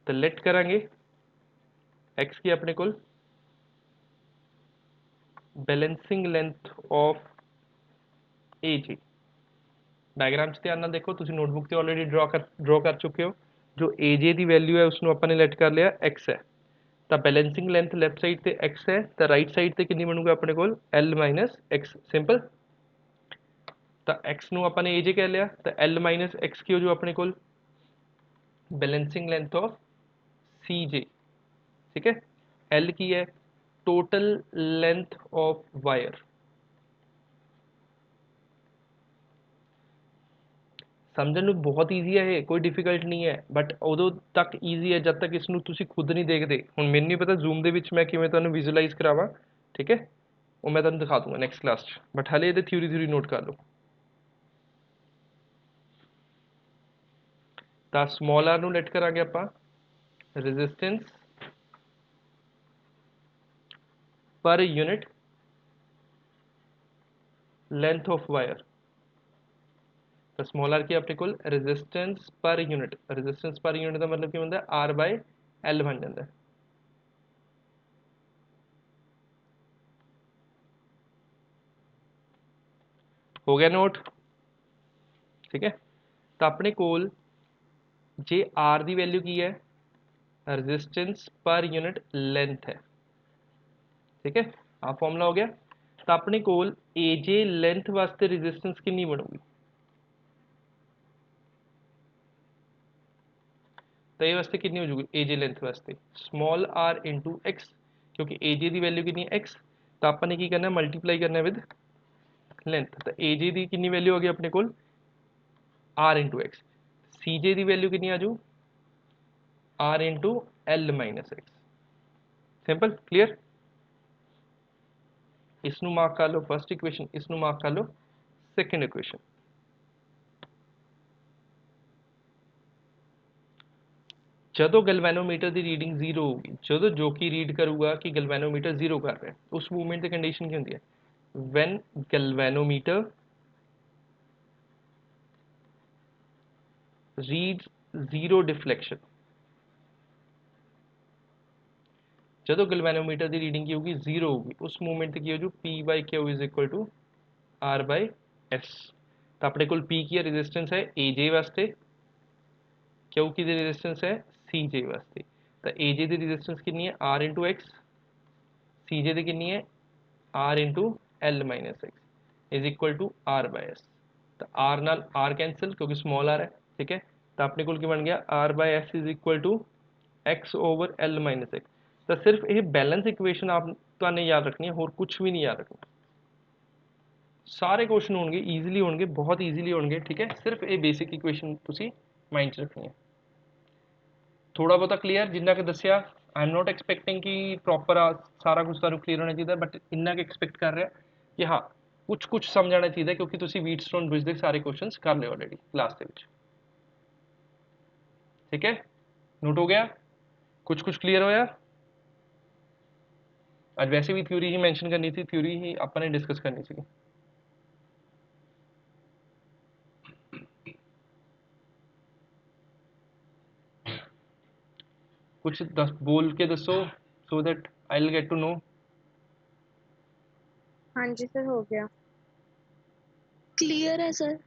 S1: तो लेट करांगे एक्स की अपने को balancing length of A G. Diagram च ध्यान नाल देखो, तुसी नोटबुक ते ऑलरेडी ड्रॉ कर चुके हो। जो ए जे की वैल्यू है उसनों अपन ने लेट कर लिया एक्स है, तो बैलेंसिंग लेंथ लैफ्ट साइड ते एक्स है, तो राइट साइड ते कितनी बनूगा अपने को एल माइनस एक्स, सिंपल। तो एक्स नूं अपन ने ए जे कह लिया, तो एल माइनस एक्स की हो जो अपने को बैलेंसिंग लेंथ ऑफ सी जे, ठीक है। एल की है टोटल लेंथ ऑफ वायर। समझने बहुत ईजी है, कोई डिफिकल्ट नहीं है, बट उदों तक ईजी है जब तक इसनों तुसी खुद नहीं देखते। हुण मैनूं नहीं पता जूम दे विच मैं किवें तुहानूं विजुअलाइज करावां, ठीक है, वो मैं तुहानूं दिखा दूंगा नैक्सट क्लास च, बट हाले ये थ्योरी नोट कर लो। तो स्मॉल आर नूं लेट करांगे आपां resistance per unit length of wire. तो स्मॉल आर की अपने को रेजिस्टेंस पर यूनिट का मतलब की होंदा है आर बाय एल बन जाता है। हो गया नोट, ठीक है। तो अपने कोल जे आर की वैल्यू की है, रेजिस्टेंस पर यूनिट लेंथ है, ठीक है। आ फॉर्मूला हो गया। तो अपने कोल ए जे लेंथ वास्ते रेजिस्टेंस कितनी बनूगी, तो ये वास्ते कितनी हो जाएगी ए जे लेंथ वास्ते स्मॉल आर इंटू एक्स, क्योंकि ए जे की वैल्यू कितनी है एक्स, तो आपने की करना है मल्टीप्लाई करना है विद लेंथ। तो ए जे की कितनी वैल्यू होगी अपने को R into X, C J की वैल्यू कितनी आ जाऊ R into L minus X, simple clear. इसनों मार्क कर लो फर्स्ट इक्वेशन, इसनों मार्क कर लो सेकंड इक्वेशन। जो गैल्वेनोमीटर की रीडिंग जीरो होगी, जो जो कि रीड करूगा कि गैल्वेनोमीटर जीरो कर रहा है, उस मूवमेंट की कंडीशन क्या होती है, when galvanometer reads zero deflection. जो गैल्वेनोमीटर की रीडिंग की होगी जीरो होगी, उस मूवमेंट की हो जो P by Q is equal to R by S. तो अपने को पी की रेजिस्टेंस है ए जे वास्ते, क्यू की रेजिस्टेंस है सी जे वास्ते। तो ए जे की रेजिस्टेंस कितनी है R into X, C J की कितनी है R into L minus X is equal to R by S. तो आर नाल आर कैंसिल क्योंकि स्मॉल आर है, ठीक है। तो अपने को बन गया R by S is equal to X over L minus X. तो सिर्फ ये बैलेंस इक्वेशन आप तो याद रखनी है, और कुछ भी नहीं याद रखना। सारे क्वेश्चन होंगे ईजिली होंगे, बहुत ईजिली होंगे, ठीक है। सिर्फ ये बेसिक इक्वेशन तुसी माइंड च रखनी है। थोड़ा बहुत क्लीयर जिन्ना कि दसिया, आई एम नॉट एक्सपैक्टिंग कि प्रॉपर सारा कुछ तुहानूं क्लीयर होना चाहिए, बट इन्ना कि एक्सपैक्ट कर रहा कि हाँ कुछ कुछ समझ आना चाहिए, क्योंकि तुसी व्हीटस्टोन ब्रिज के सारे क्वेश्चन कर ले ऑलरेडी क्लास के विच, ठीक है। नोट हो गया, कुछ कुछ क्लियर होया। आज वैसे भी थ्योरी ही मेंशन करनी थी, थ्योरी ही अपन ने डिस्कस करनी थी। कुछ बोल के दसो so that I will get to know.
S3: हाँ जी सर हो गया।
S2: क्लियर है सर।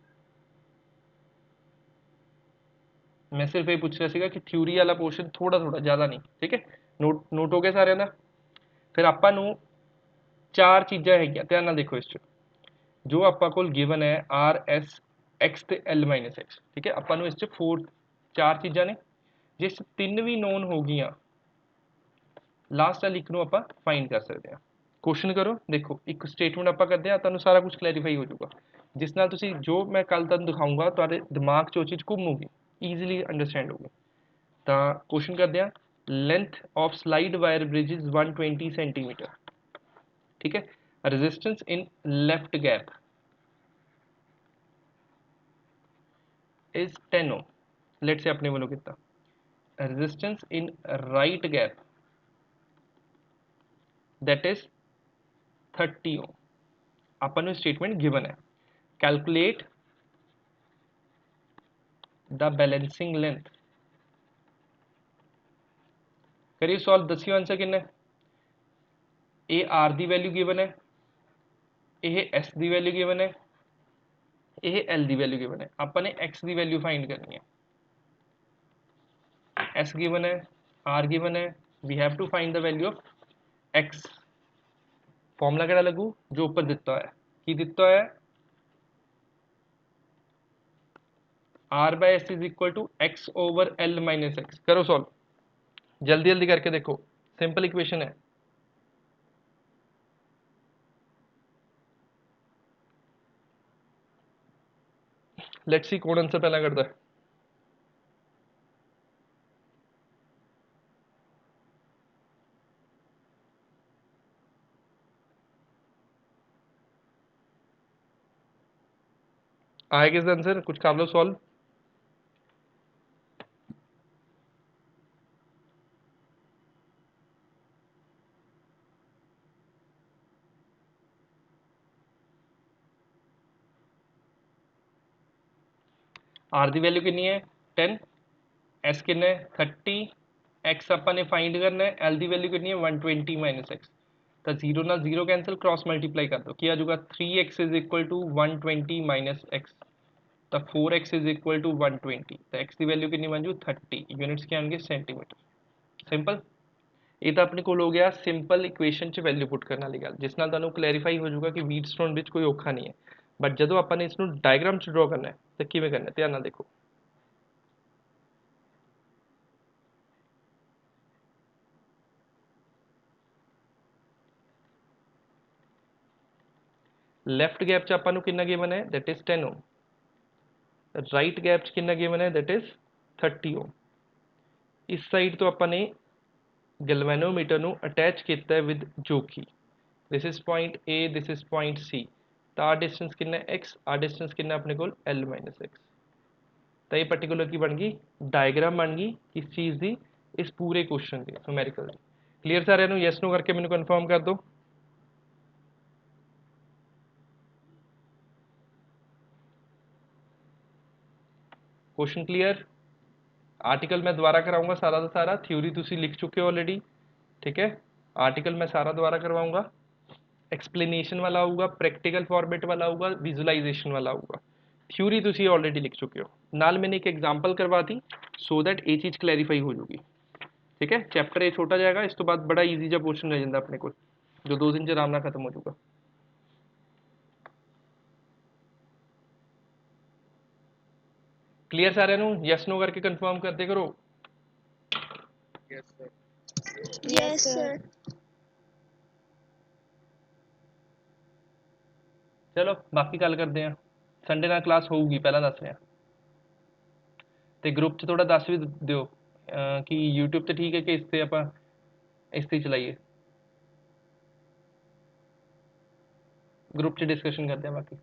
S1: मैं सिर्फ ये पूछ रहा सीगा कि थ्योरी वाला पोर्शन थोड़ा थोड़ा ज़्यादा नहीं, ठीक है। नोट हो गया सारे ਦਾ। फिर ਆਪਾਂ ਨੂੰ चार चीज़ां ਹੈਗੀਆਂ, ਧਿਆਨ ਨਾਲ ਦੇਖੋ। ਇਸ 'ਚ जो ਆਪਾਂ ਕੋਲ ਗਿਵਨ ਹੈ ਆਰ ਐਸ ਐਕਸ ਤੇ ਐਲ ਮਾਈਨਸ ਐਕਸ, ਠੀਕ ਹੈ। ਆਪਾਂ ਨੂੰ ਇਸ 'ਚ ਚਾਰ ਚੀਜ਼ਾਂ ਨੇ, ਜਿਸ ਤਿੰਨ ਵੀ ਨੋਨ ਹੋ ਗਈਆਂ ਲਾਸਟ ਵਾਲੀ ਇੱਕ ਨੂੰ ਆਪਾਂ ਫਾਈਂਡ ਕਰ ਸਕਦੇ ਹਾਂ। क्वेश्चन करो, देखो एक स्टेटमेंट आप करते हैं, ਤੁਹਾਨੂੰ ਸਾਰਾ ਕੁਝ ਕਲੈਰੀਫਾਈ ਹੋ ਜਾਊਗਾ, ਜਿਸ ਨਾਲ ਤੁਸੀਂ ਜੋ ਮੈਂ ਕੱਲ ਤੁਹਾਨੂੰ ਦਿਖਾਊਂਗਾ ਤੁਹਾਡੇ ਦਿਮਾਗ 'ਚ ਉਹ ਚੀਜ਼ ਘੁੰਮੂਗੀ, ਈਜ਼ੀਲੀ ਅੰਡਰਸਟੈਂਡ ਹੋਊਗੀ। ਤਾਂ क्वेश्चन करते हैं, length of slide wire bridge is 120 centimetre, ठीक है। Resistance in left gap is 10 ohm, लेट से अपने वालों कितना। Resistance in right gap that is 30 ohm. अपन ਨੂੰ स्टेटमेंट गिवन है, कैलकुलेट द बैलेंसिंग लेंथ। करिए सॉल्व, दसियो आंसर कितना है। ये आर की वैल्यू गिवन है, ये एस की वैल्यू गिवन है, ये एल की वैल्यू गिवन है। आपने एक्स की वैल्यू फाइंड करनी है। एस गिवन है, आर गिवन है, we have to find the value of X. Formula केड़ा लगू, जो ऊपर दिता है की दिता है, R by S is equal to X over L minus X. करो सॉल्व, जल्दी जल्दी करके देखो, सिंपल इक्वेशन है। लेट्स सी कौन आंसर पहला करता है। आए किसका आंसर, कुछ कर लो सॉल्व। आर की वैल्यू कितनी है 10, एस कितना है 30, एक्स अपने फाइंड करना है, एल की वैल्यू कितनी है 120 माइनस एक्स। तो जीरो ना जीरो कैंसिल, क्रॉस मल्टीप्लाई कर दो, क्या आ जाएगा 3x is equal to 120 minus X. तो 4x इज इक्वल टू 120, तो x की वैल्यू कितनी बन जू 30, यूनिट्स क्या आएंगे सेंटीमीटर। सिंपल, ये तो अपने को हो गया सिंपल इक्वेशन च वैल्यू पुट करने वाली गल, जिस नाल तुहानू क्लैरीफाई हो जाएगा कि व्हीटस्टोन विच कोई औखा नहीं है। बट जदों आपां ने इसनू डायग्राम च ड्रॉ करना है तो किवें करना है, ध्यान नाल देखो। लैफ्ट गैप च आपां नू कितना गिवन है, that is 10 ohm. Right gap च कितना गिवन है, दैट इज 30 ओम। इस साइड तो आपां ने गैल्वेनोमीटर नू अटैच किया है विद जोखी, this is point A, this is point C. तो आ डिस्टेंस कितना एक्स, आ डिस्टेंस कितना अपने को एल माइनस एक्स। तो ये पर्टिकुलर की बन गई डायग्राम, बन गई किस चीज़ की, इस पूरे क्वेश्चन की न्यूमेरिकल की। क्लीयर सारे यस नो करके मैंने कन्फर्म कर दो। Question clear. आर्टिकल मैं दोबारा कराऊंगा सारा का सारा, थ्योरी तुसी लिख चुके हो ऑलरेडी, ठीक है। आर्टिकल मैं सारा दोबारा करवाऊंगा, एक्सप्लेनेशन वाला होगा, प्रैक्टिकल फॉर्मेट वाला होगा, विजुलाइजेशन वाला होगा। थ्योरी तुसी ऑलरेडी लिख चुके हो, नाल मैंने एक एग्जांपल करवा दी सो दैट ये चीज़ क्लैरीफाई हो जाएगी, ठीक है। चैप्टर ये छोटा जाएगा, इस तो बाद बड़ा ईजी जहा क्वेश्चन रह जाता अपने को, जो 2 दिन च आराम नाल खत्म हो जाएगा। क्लियर सारे यस नो करके कंफर्म करते करो।
S2: Yes sir.
S1: चलो बाकी गल करते हैं, संडे नाल क्लास होगी पहला दस रहा। तो ग्रुप च थोड़ा दस भी दियो कि यूट्यूब तो ठीक है कि इस आप इस चलाइए, ग्रुप च डिस्कशन करते हैं बाकी।